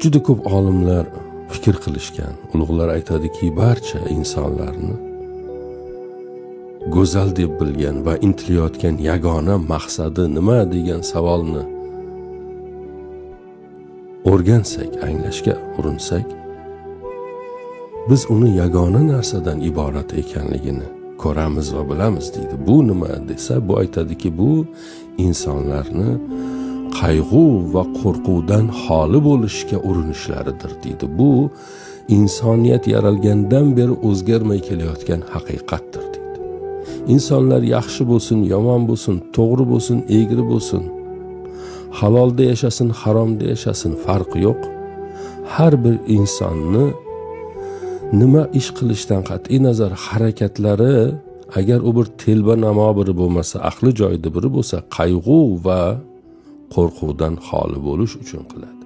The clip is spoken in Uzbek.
Juda ko'p olimlar fikr qilishgan. Ulug'lar aytadiki, barcha insonlarni go'zal deb bilgan va intilayotgan yagona maqsadi nima degan savolni o'rgansak, anglashga urinsak, biz uni yagona narsadan iborat ekanligini ko'ramiz va bilamiz deydi. Bu nima desa, bu aytadiki, bu insonlarni qayg'u va qo'rquvdan xoli bo'lishga urinishlaridir deydi. Bu insoniyat yaralgandan beri o'zgarmay kelayotgan haqiqatdir deydi. İnsanlar yaxshi bo'lsin, yomon bo'lsin, to'g'ri bo'lsin, egri bo'lsin, halolda yashasın, haromda yashasın, farqi yo'q. Har bir insonni nima ish qilishdan qat'iy nazar harakatlari, agar u bir telba namo biri bo'lmasa, aqli joyida biri bo'lsa, qayg'u va qo'rquvdan xoli bo'lish uchun qiladi.